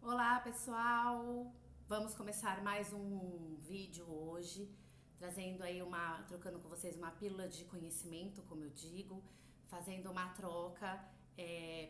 Olá pessoal, vamos começar mais um vídeo hoje, trazendo aí trocando com vocês uma pílula de conhecimento, como eu digo, fazendo uma troca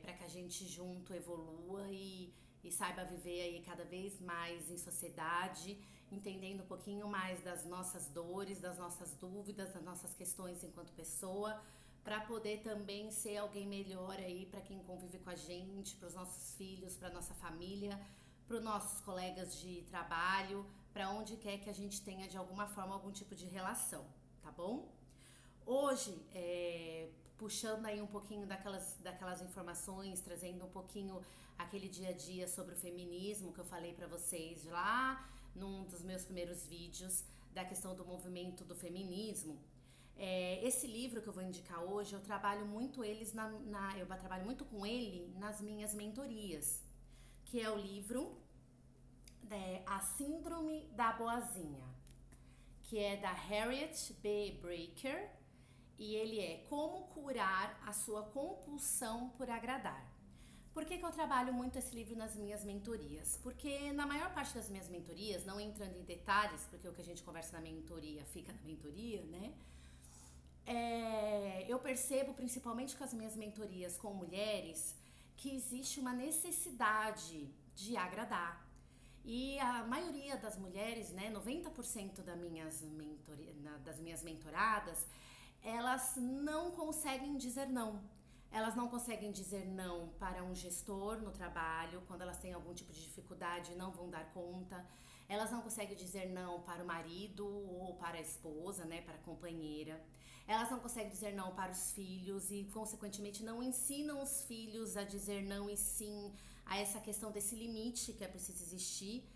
para que a gente junto evolua e saiba viver aí cada vez mais em sociedade, entendendo um pouquinho mais das nossas dores, das nossas dúvidas, das nossas questões enquanto pessoa, para poder também ser alguém melhor aí para quem convive com a gente, para os nossos filhos, para nossa família, para os nossos colegas de trabalho, para onde quer que a gente tenha de alguma forma algum tipo de relação, tá bom? Hoje, puxando aí um pouquinho daquelas informações, trazendo um pouquinho aquele dia a dia sobre o feminismo que eu falei para vocês lá num dos meus primeiros vídeos da questão do movimento do feminismo. Esse livro que eu vou indicar hoje, eu trabalho muito eu trabalho muito com ele nas minhas mentorias, que é o livro A Síndrome da Boazinha, que é da Harriet B. Breaker, e ele é Como Curar a Sua Compulsão por Agradar. Por que eu trabalho muito esse livro nas minhas mentorias? Porque na maior parte das minhas mentorias, não entrando em detalhes, porque o que a gente conversa na mentoria fica na mentoria, né? Eu percebo, principalmente com as minhas mentorias com mulheres, que existe uma necessidade de agradar. E a maioria das mulheres, né, 90% das minhas mentoradas, elas não conseguem dizer não. Elas não conseguem dizer não para um gestor no trabalho, quando elas têm algum tipo de dificuldade e não vão dar conta. Elas não conseguem dizer não para o marido ou para a esposa, né, para a companheira. Elas não conseguem dizer não para os filhos e, consequentemente, não ensinam os filhos a dizer não e sim a essa questão desse limite que é preciso existir.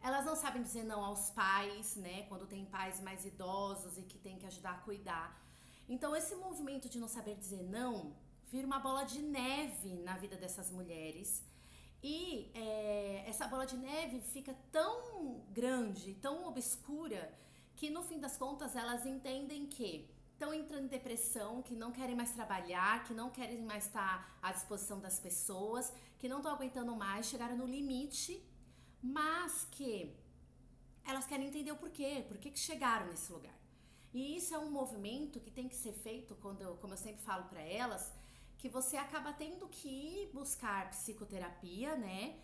Elas não sabem dizer não aos pais, né, quando tem pais mais idosos e que tem que ajudar a cuidar. Então, esse movimento de não saber dizer não vira uma bola de neve na vida dessas mulheres. E essa bola de neve fica tão grande, tão obscura, que no fim das contas elas entendem que estão entrando em depressão, que não querem mais trabalhar, que não querem mais estar à disposição das pessoas, que não estão aguentando mais, chegaram no limite, mas que elas querem entender o porquê, por que chegaram nesse lugar. E isso é um movimento que tem que ser feito, como eu sempre falo para elas, que você acaba tendo que ir buscar psicoterapia, né?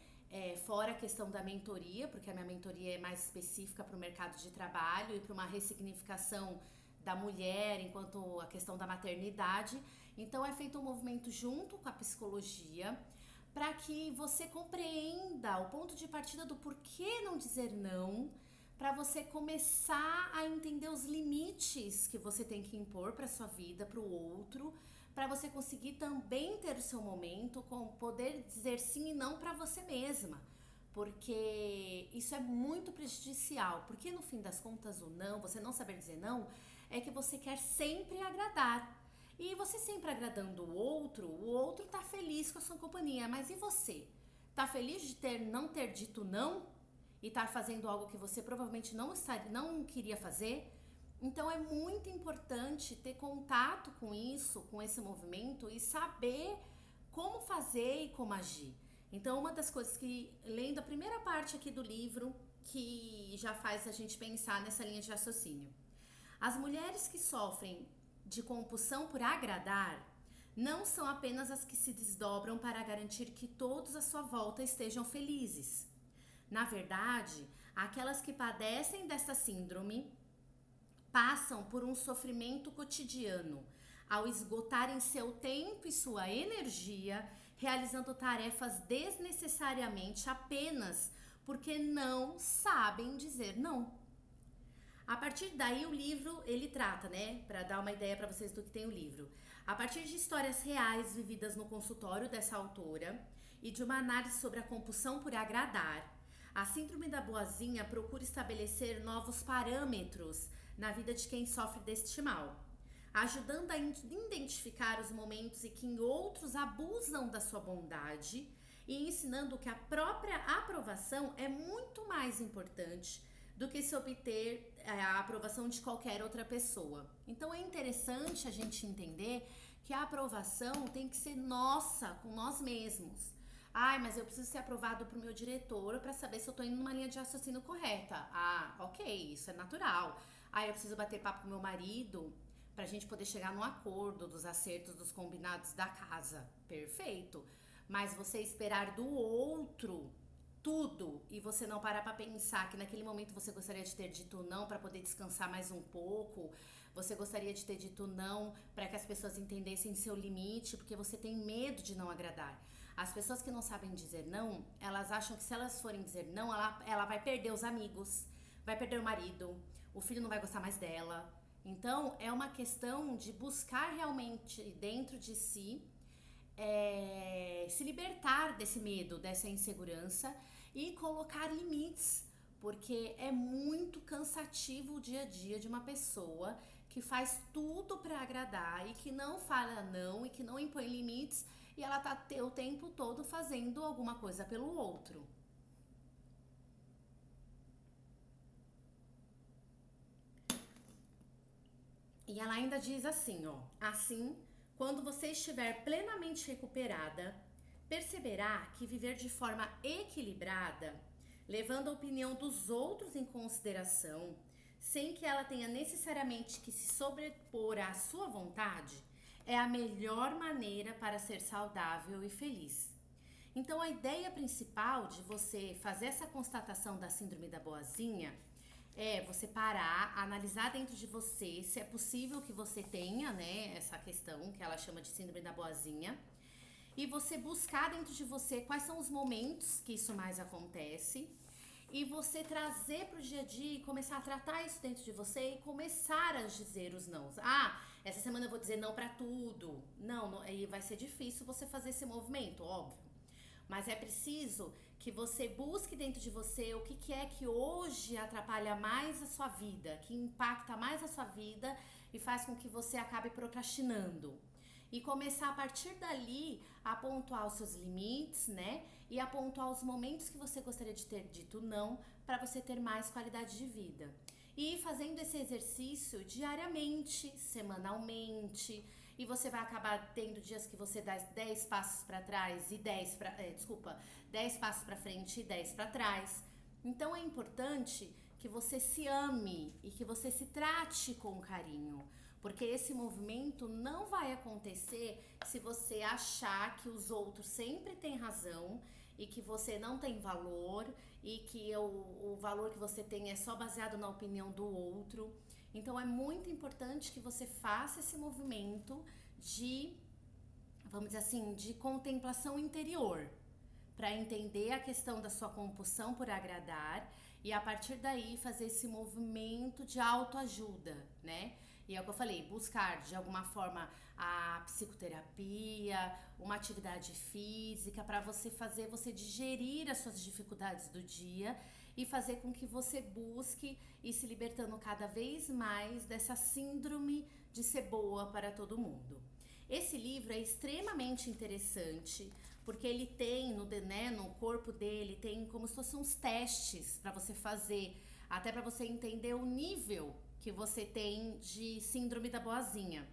Fora a questão da mentoria, porque a minha mentoria é mais específica para o mercado de trabalho e para uma ressignificação da mulher enquanto a questão da maternidade. Então é feito um movimento junto com a psicologia para que você compreenda o ponto de partida do porquê não dizer não, para você começar a entender os limites que você tem que impor para sua vida, para o outro, para você conseguir também ter o seu momento com poder dizer sim e não para você mesma, porque isso é muito prejudicial, porque no fim das contas o não, você não saber dizer não, é que você quer sempre agradar. E você sempre agradando o outro tá feliz com a sua companhia, mas e você? Tá feliz de não ter dito não? E estar fazendo algo que você provavelmente não queria fazer? Então é muito importante ter contato com isso, com esse movimento e saber como fazer e como agir. Então uma das coisas que, lendo a primeira parte aqui do livro, que já faz a gente pensar nessa linha de raciocínio. As mulheres que sofrem de compulsão por agradar não são apenas as que se desdobram para garantir que todos à sua volta estejam felizes. Na verdade, aquelas que padecem dessa síndrome passam por um sofrimento cotidiano ao esgotarem seu tempo e sua energia realizando tarefas desnecessariamente apenas porque não sabem dizer não. A partir daí o livro, ele trata, né, para dar uma ideia para vocês do que tem o livro. A partir de histórias reais vividas no consultório dessa autora e de uma análise sobre a compulsão por agradar, a síndrome da boazinha procura estabelecer novos parâmetros na vida de quem sofre deste mal, ajudando a identificar os momentos em que outros abusam da sua bondade e ensinando que a própria aprovação é muito mais importante do que se obter a aprovação de qualquer outra pessoa. Então é interessante a gente entender que a aprovação tem que ser nossa, com nós mesmos. Ai, mas eu preciso ser aprovado pro meu diretor pra saber se eu tô indo numa linha de raciocínio correta. Ah, ok, isso é natural. Ah, eu preciso bater papo com meu marido pra gente poder chegar num acordo dos acertos, dos combinados da casa. Perfeito. Mas você esperar do outro tudo e você não parar pra pensar que naquele momento você gostaria de ter dito não pra poder descansar mais um pouco, você gostaria de ter dito não pra que as pessoas entendessem seu limite, porque você tem medo de não agradar. As pessoas que não sabem dizer não, elas acham que se elas forem dizer não, ela vai perder os amigos, vai perder o marido, o filho não vai gostar mais dela. Então, é uma questão de buscar realmente dentro de si se libertar desse medo, dessa insegurança e colocar limites, porque é muito cansativo o dia a dia de uma pessoa que faz tudo para agradar e que não fala não e que não impõe limites e ela tá o tempo todo fazendo alguma coisa pelo outro. E ela ainda diz assim, ó: assim, quando você estiver plenamente recuperada, perceberá que viver de forma equilibrada, levando a opinião dos outros em consideração, sem que ela tenha necessariamente que se sobrepor à sua vontade, é a melhor maneira para ser saudável e feliz. Então, a ideia principal de você fazer essa constatação da síndrome da boazinha é você parar, analisar dentro de você se é possível que você tenha, né, essa questão que ela chama de síndrome da boazinha, e você buscar dentro de você quais são os momentos que isso mais acontece, e você trazer para o dia a dia e começar a tratar isso dentro de você e começar a dizer os nãos. Ah, essa semana eu vou dizer não para tudo. Não, aí vai ser difícil você fazer esse movimento, óbvio. Mas é preciso que você busque dentro de você o que é que hoje atrapalha mais a sua vida, que impacta mais a sua vida e faz com que você acabe procrastinando. E começar a partir dali a pontuar os seus limites, né? E a pontuar os momentos que você gostaria de ter dito não para você ter mais qualidade de vida. E ir fazendo esse exercício diariamente, semanalmente, e você vai acabar tendo dias que você dá 10 passos para trás e 10 passos para frente e 10 para trás. Então é importante que você se ame e que você se trate com carinho, porque esse movimento não vai acontecer se você achar que os outros sempre têm razão e que você não tem valor e que o valor que você tem é só baseado na opinião do outro. Então é muito importante que você faça esse movimento de, vamos dizer assim, de contemplação interior, para entender a questão da sua compulsão por agradar e a partir daí fazer esse movimento de autoajuda, né? E é o que eu falei, buscar de alguma forma a psicoterapia, uma atividade física para você digerir as suas dificuldades do dia e fazer com que você busque ir se libertando cada vez mais dessa síndrome de ser boa para todo mundo. Esse livro é extremamente interessante porque ele tem no corpo dele, tem como se fossem uns testes para você fazer, até para você entender o nível que você tem de síndrome da boazinha.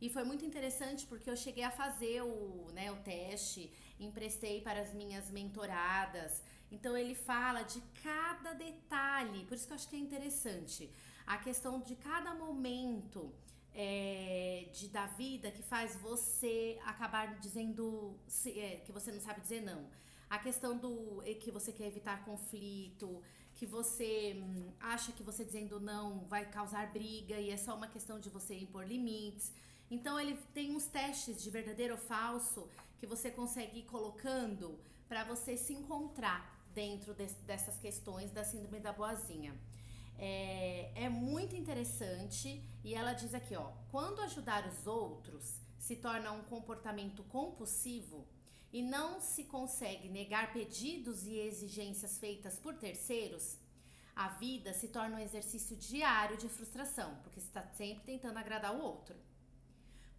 E foi muito interessante porque eu cheguei a fazer o teste, emprestei para as minhas mentoradas. Então ele fala de cada detalhe, por isso que eu acho que é interessante. A questão de cada momento da vida que faz você acabar dizendo que você não sabe dizer não. A questão do que você quer evitar conflito, que você acha que você dizendo não vai causar briga e é só uma questão de você impor limites. Então ele tem uns testes de verdadeiro ou falso que você consegue ir colocando para você se encontrar dentro dessas questões da síndrome da boazinha. É muito interessante e ela diz aqui, ó, quando ajudar os outros se torna um comportamento compulsivo e não se consegue negar pedidos e exigências feitas por terceiros, a vida se torna um exercício diário de frustração, porque você está sempre tentando agradar o outro.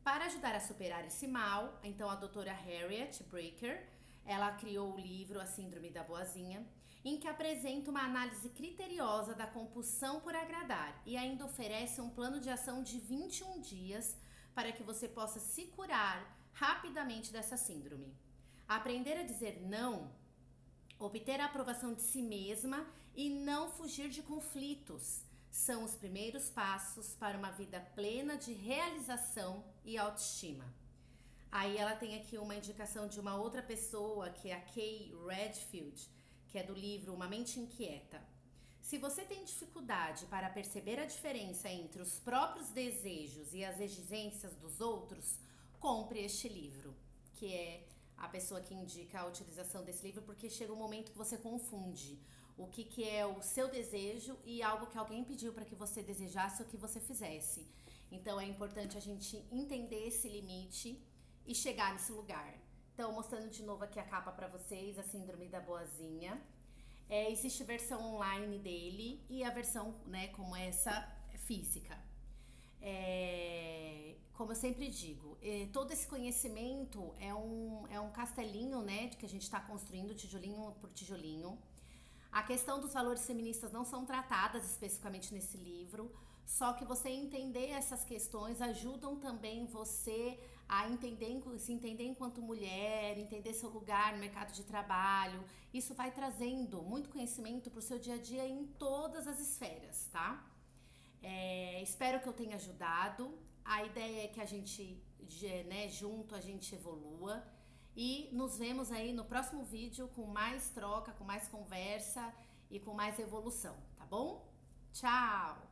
Para ajudar a superar esse mal, então a doutora Harriet Breaker, ela criou o livro A Síndrome da Boazinha, em que apresenta uma análise criteriosa da compulsão por agradar e ainda oferece um plano de ação de 21 dias para que você possa se curar rapidamente dessa síndrome. Aprender a dizer não, obter a aprovação de si mesma e não fugir de conflitos são os primeiros passos para uma vida plena de realização e autoestima. Aí ela tem aqui uma indicação de uma outra pessoa, que é a Kay Redfield, que é do livro Uma Mente Inquieta. Se você tem dificuldade para perceber a diferença entre os próprios desejos e as exigências dos outros, compre este livro, que é a pessoa que indica a utilização desse livro, porque chega um momento que você confunde o que é o seu desejo e algo que alguém pediu para que você desejasse ou que você fizesse. Então é importante a gente entender esse limite e chegar nesse lugar. Então, mostrando de novo aqui a capa para vocês, a Síndrome da Boazinha. Existe versão online dele e a versão, né, como essa, física. Como eu sempre digo, todo esse conhecimento é um castelinho, né, que a gente está construindo tijolinho por tijolinho. A questão dos valores feministas não são tratadas especificamente nesse livro, só que você entender essas questões ajudam também você a se entender enquanto mulher, entender seu lugar no mercado de trabalho. Isso vai trazendo muito conhecimento para o seu dia a dia em todas as esferas, tá? Espero que eu tenha ajudado. A ideia é que a gente, né, junto a gente evolua. E nos vemos aí no próximo vídeo com mais troca, com mais conversa e com mais evolução, tá bom? Tchau!